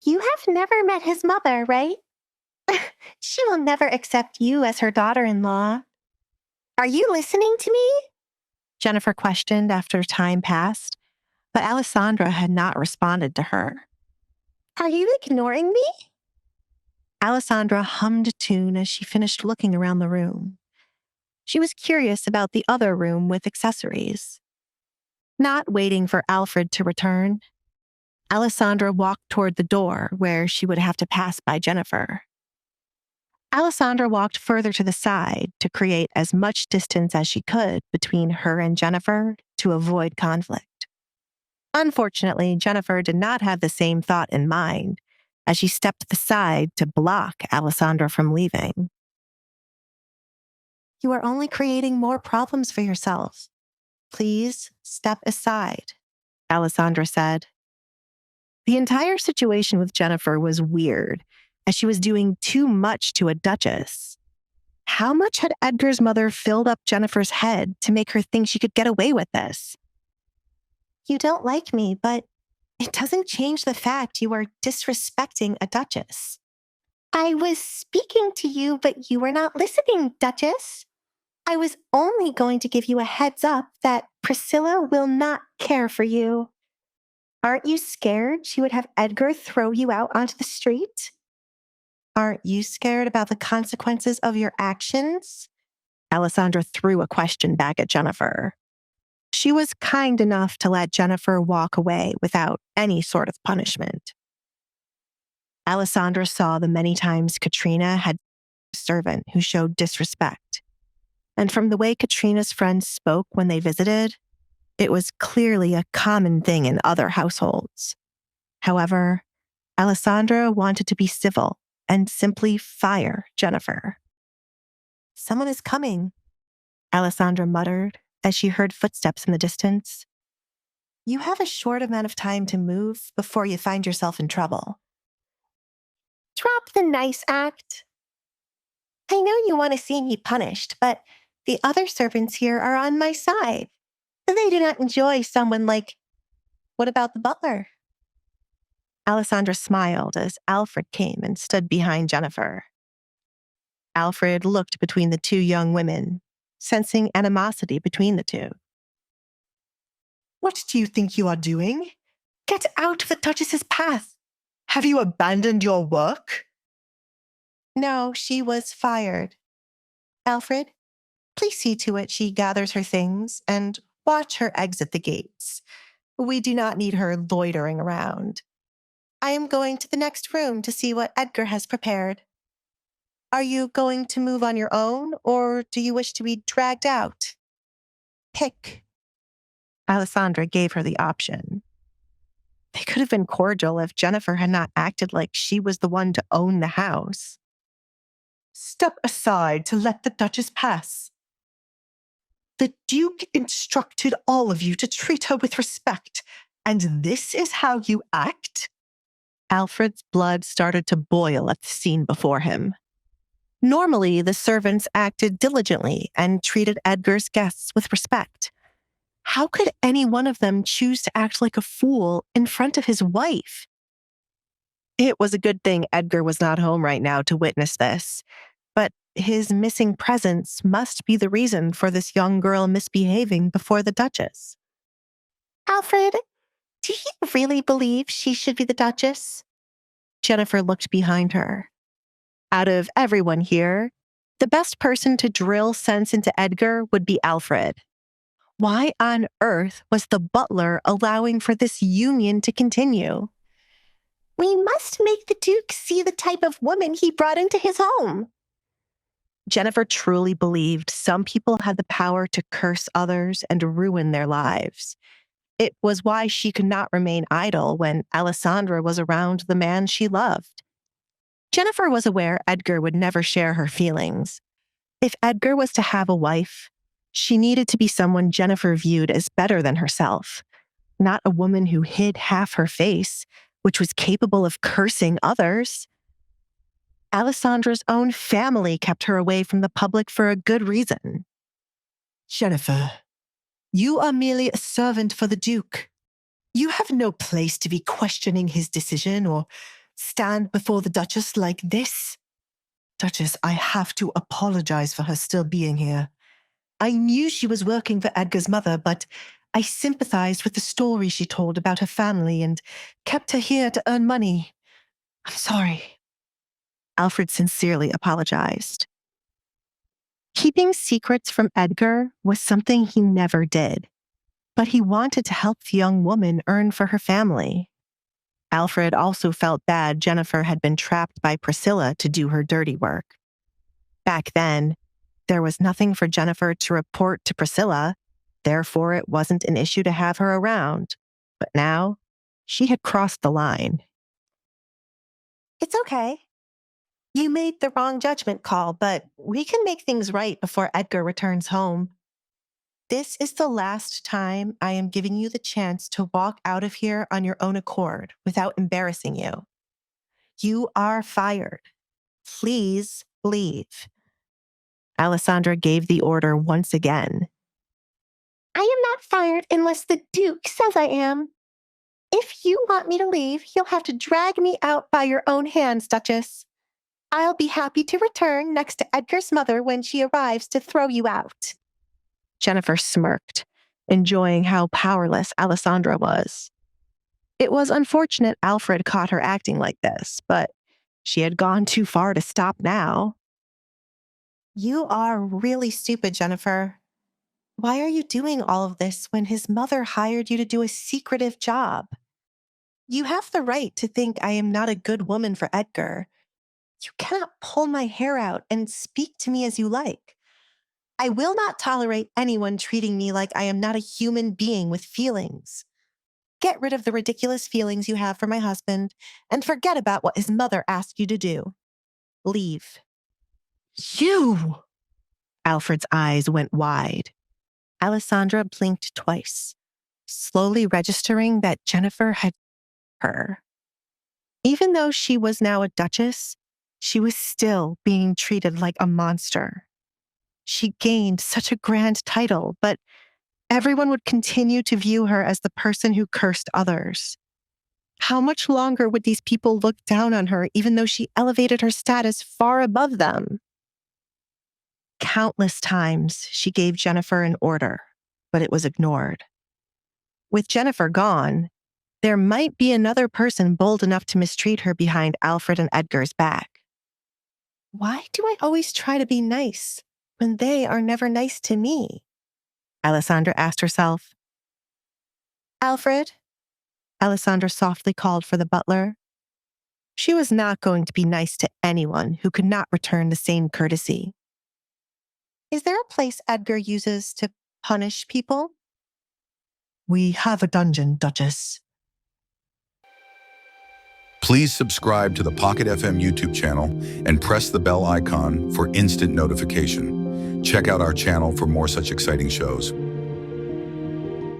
You have never met his mother, right? She will never accept you as her daughter-in-law. Are you listening to me? Jennifer questioned after time passed, but Alessandra had not responded to her. Are you ignoring me? Alessandra hummed a tune as she finished looking around the room. She was curious about the other room with accessories. Not waiting for Alfred to return, Alessandra walked toward the door where she would have to pass by Jennifer. Alessandra walked further to the side to create as much distance as she could between her and Jennifer to avoid conflict. Unfortunately, Jennifer did not have the same thought in mind as she stepped aside to block Alessandra from leaving. You are only creating more problems for yourself. Please step aside, Alessandra said. The entire situation with Jennifer was weird, as she was doing too much to a duchess. How much had Edgar's mother filled up Jennifer's head to make her think she could get away with this? You don't like me, but it doesn't change the fact you are disrespecting a duchess. I was speaking to you, but you were not listening, Duchess. I was only going to give you a heads up that Priscilla will not care for you. Aren't you scared she would have Edgar throw you out onto the street? Aren't you scared about the consequences of your actions? Alessandra threw a question back at Jennifer. She was kind enough to let Jennifer walk away without any sort of punishment. Alessandra saw the many times Katrina had a servant who showed disrespect. And from the way Katrina's friends spoke when they visited, it was clearly a common thing in other households. However, Alessandra wanted to be civil and simply fire Jennifer. Someone is coming, Alessandra muttered as she heard footsteps in the distance. You have a short amount of time to move before you find yourself in trouble. Drop the nice act. I know you want to see me punished, but the other servants here are on my side. They do not enjoy someone like... What about the butler? Alessandra smiled as Alfred came and stood behind Jennifer. Alfred looked between the two young women, sensing animosity between the two. What do you think you are doing? Get out of the Duchess's path. Have you abandoned your work? No, she was fired. Alfred, please see to it she gathers her things and watch her exit the gates. We do not need her loitering around. I am going to the next room to see what Edgar has prepared. Are you going to move on your own, or do you wish to be dragged out? Pick. Alessandra gave her the option. They could have been cordial if Jennifer had not acted like she was the one to own the house. Step aside to let the Duchess pass. The Duke instructed all of you to treat her with respect, and this is how you act? Alfred's blood started to boil at the scene before him. Normally, the servants acted diligently and treated Edgar's guests with respect. How could any one of them choose to act like a fool in front of his wife? It was a good thing Edgar was not home right now to witness this, but his missing presence must be the reason for this young girl misbehaving before the Duchess. Alfred, do you really believe she should be the Duchess? Jennifer looked behind her. Out of everyone here, the best person to drill sense into Edgar would be Alfred. Why on earth was the butler allowing for this union to continue? We must make the Duke see the type of woman he brought into his home. Jennifer truly believed some people had the power to curse others and ruin their lives. It was why she could not remain idle when Alessandra was around the man she loved. Jennifer was aware Edgar would never share her feelings. If Edgar was to have a wife, she needed to be someone Jennifer viewed as better than herself, not a woman who hid half her face, which was capable of cursing others. Alessandra's own family kept her away from the public for a good reason. Jennifer, you are merely a servant for the Duke. You have no place to be questioning his decision or stand before the Duchess like this? Duchess, I have to apologize for her still being here. I knew she was working for Edgar's mother, but I sympathized with the story she told about her family and kept her here to earn money. I'm sorry. Alfred sincerely apologized. Keeping secrets from Edgar was something he never did, but he wanted to help the young woman earn for her family. Alfred also felt bad Jennifer had been trapped by Priscilla to do her dirty work. Back then, there was nothing for Jennifer to report to Priscilla, therefore it wasn't an issue to have her around. But now, she had crossed the line. It's okay. You made the wrong judgment call, but we can make things right before Edgar returns home. This is the last time I am giving you the chance to walk out of here on your own accord without embarrassing you. You are fired. Please leave. Alessandra gave the order once again. I am not fired unless the Duke says I am. If you want me to leave, you'll have to drag me out by your own hands, Duchess. I'll be happy to return next to Edgar's mother when she arrives to throw you out. Jennifer smirked, enjoying how powerless Alessandra was. It was unfortunate Alfred caught her acting like this, but she had gone too far to stop now. You are really stupid, Jennifer. Why are you doing all of this when his mother hired you to do a secretive job? You have the right to think I am not a good woman for Edgar. You cannot pull my hair out and speak to me as you like. I will not tolerate anyone treating me like I am not a human being with feelings. Get rid of the ridiculous feelings you have for my husband and forget about what his mother asked you to do. Leave. You! Alfred's eyes went wide. Alessandra blinked twice, slowly registering that Jennifer had her. Even though she was now a duchess, she was still being treated like a monster. She gained such a grand title, but everyone would continue to view her as the person who cursed others. How much longer would these people look down on her, even though she elevated her status far above them? Countless times she gave Jennifer an order, but it was ignored. With Jennifer gone, there might be another person bold enough to mistreat her behind Alfred and Edgar's back. Why do I always try to be nice when they are never nice to me? Alessandra asked herself. Alfred? Alessandra softly called for the butler. She was not going to be nice to anyone who could not return the same courtesy. Is there a place Edgar uses to punish people? We have a dungeon, Duchess. Please subscribe to the Pocket FM YouTube channel and press the bell icon for instant notification. Check out our channel for more such exciting shows.